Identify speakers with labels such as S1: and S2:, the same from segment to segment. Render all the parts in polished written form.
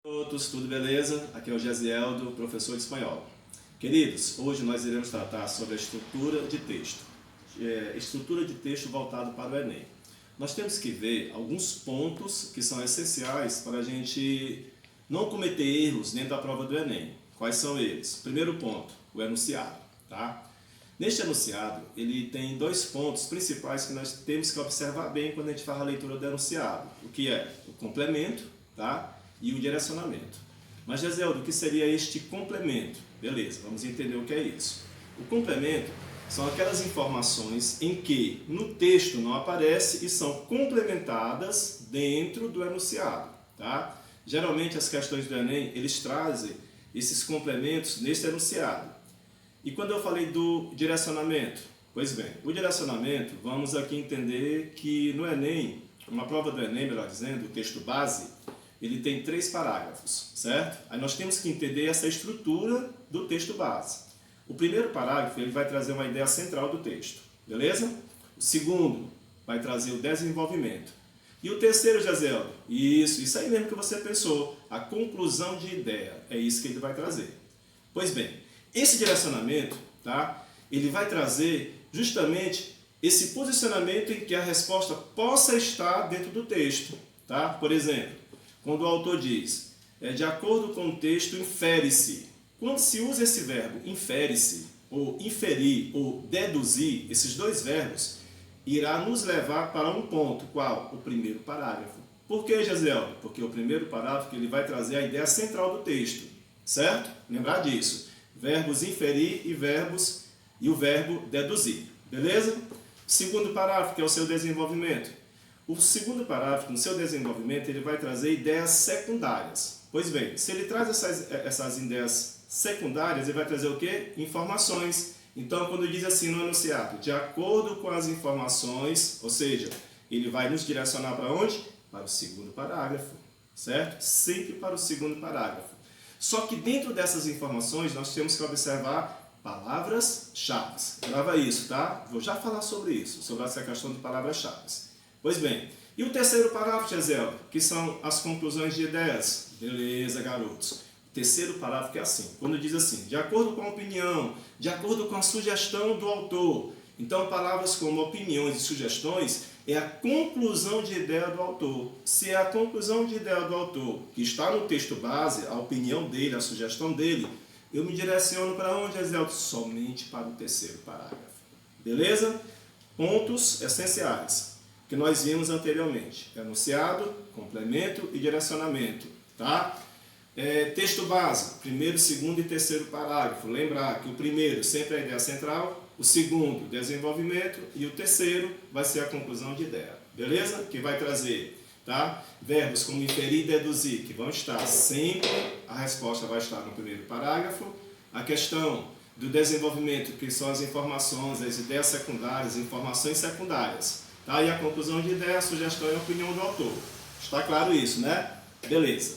S1: Todos, tudo beleza? Aqui é o Gesieldo, professor de espanhol. Queridos, hoje nós iremos tratar sobre a estrutura de texto. Estrutura de texto voltado para o Enem. Nós temos que ver alguns pontos que são essenciais para a gente não cometer erros dentro da prova do Enem. Quais são eles? Primeiro ponto, o enunciado. Tá? Neste enunciado, ele tem dois pontos principais que nós temos que observar bem quando a gente faz a leitura do enunciado. O que é o complemento, tá? E o direcionamento. Mas, Gesieldo, o que seria este complemento? Beleza, vamos entender o que é isso. O complemento são aquelas informações em que no texto não aparece e são complementadas dentro do enunciado. Tá? Geralmente as questões do Enem, eles trazem esses complementos nesse enunciado. E quando eu falei do direcionamento? Pois bem, o direcionamento, vamos aqui entender que no Enem, uma prova do Enem, melhor dizendo, o texto base, ele tem 3 parágrafos, certo? Aí nós temos que entender essa estrutura do texto base. O primeiro parágrafo ele vai trazer uma ideia central do texto, beleza? O segundo vai trazer o desenvolvimento. E o terceiro, Gesieldo, isso aí mesmo que você pensou, a conclusão de ideia, é isso que ele vai trazer. Pois bem, esse direcionamento, tá? Ele vai trazer justamente esse posicionamento em que a resposta possa estar dentro do texto, tá? Por exemplo, quando o autor diz, de acordo com o texto, infere-se. Quando se usa esse verbo, infere-se, ou inferir, ou deduzir, esses dois verbos, irá nos levar para um ponto. Qual? O primeiro parágrafo. Por que, Gesieldo? Porque o primeiro parágrafo ele vai trazer a ideia central do texto, certo? Lembrar disso. Verbos inferir e o verbo deduzir, beleza? Segundo parágrafo, que é o seu desenvolvimento. O segundo parágrafo, no seu desenvolvimento, ele vai trazer ideias secundárias. Pois bem, se ele traz essas ideias secundárias, ele vai trazer o quê? Informações. Então, quando diz assim no enunciado, de acordo com as informações, ou seja, ele vai nos direcionar para onde? Para o segundo parágrafo, certo? Sempre para o segundo parágrafo. Só que dentro dessas informações, nós temos que observar palavras-chave. Grava isso, tá? Vou já falar sobre isso, sobre essa questão de palavras-chave. Pois bem, e o terceiro parágrafo, Gesieldo, que são as conclusões de ideias. Beleza, garotos. O terceiro parágrafo que é assim, quando diz assim, de acordo com a opinião, de acordo com a sugestão do autor. Então, palavras como opiniões e sugestões é a conclusão de ideia do autor. Se é a conclusão de ideia do autor, que está no texto base, a opinião dele, a sugestão dele, eu me direciono para onde, Gesieldo? Somente para o terceiro parágrafo. Beleza? Pontos essenciais que nós vimos anteriormente. Enunciado, complemento e direcionamento. Tá? Texto base, primeiro, segundo e terceiro parágrafo. Lembrar que o primeiro sempre é a ideia central, o segundo, desenvolvimento, e o terceiro vai ser a conclusão de ideia. Beleza? Que vai trazer, tá? Verbos como inferir e deduzir, que vão estar sempre, a resposta vai estar no primeiro parágrafo. A questão do desenvolvimento, que são as informações, as ideias secundárias, informações secundárias. Tá? E a conclusão de ideia, a sugestão e a opinião do autor. Está claro isso, né? Beleza.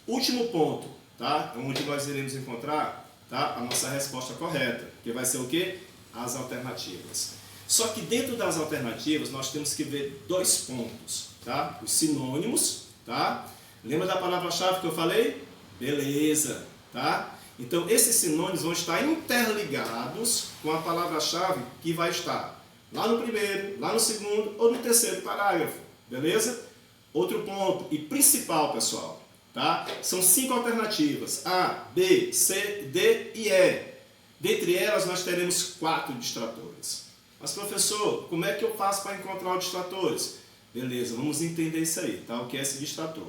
S1: Último ponto, tá? Onde nós iremos encontrar, tá? A nossa resposta correta, que vai ser o quê? As alternativas. Só que dentro das alternativas nós temos que ver 2 pontos, tá? Os sinônimos, tá? Lembra da palavra-chave que eu falei? Beleza, tá? Então esses sinônimos vão estar interligados com a palavra-chave que vai estar lá no primeiro, lá no segundo ou no terceiro parágrafo, beleza? Outro ponto e principal, pessoal, tá? São 5 alternativas, A, B, C, D e E. Dentre elas, nós teremos 4 distratores. Mas, professor, como é que eu faço para encontrar os distratores? Beleza, vamos entender isso aí, tá? O que é esse distrator?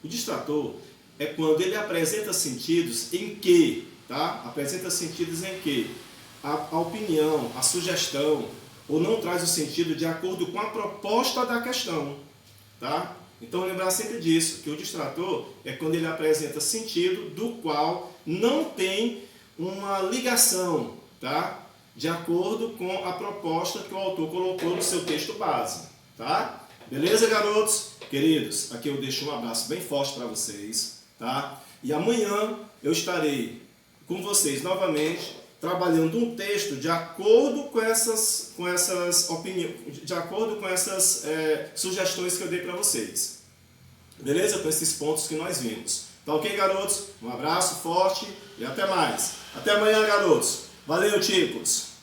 S1: O distrator é quando ele apresenta sentidos em que, tá? Apresenta sentidos em que a opinião, a sugestão, ou não traz o sentido de acordo com a proposta da questão, tá? Então, lembrar sempre disso, que o distrator é quando ele apresenta sentido do qual não tem uma ligação, tá? De acordo com a proposta que o autor colocou no seu texto base, tá? Beleza, garotos? Queridos, aqui eu deixo um abraço bem forte para vocês, tá? E amanhã eu estarei com vocês novamente, trabalhando um texto de acordo com essas opiniões, de acordo com essas sugestões que eu dei para vocês. Beleza? Com esses pontos que nós vimos. Tá ok, garotos? Um abraço forte e até mais. Até amanhã, garotos. Valeu, ticos!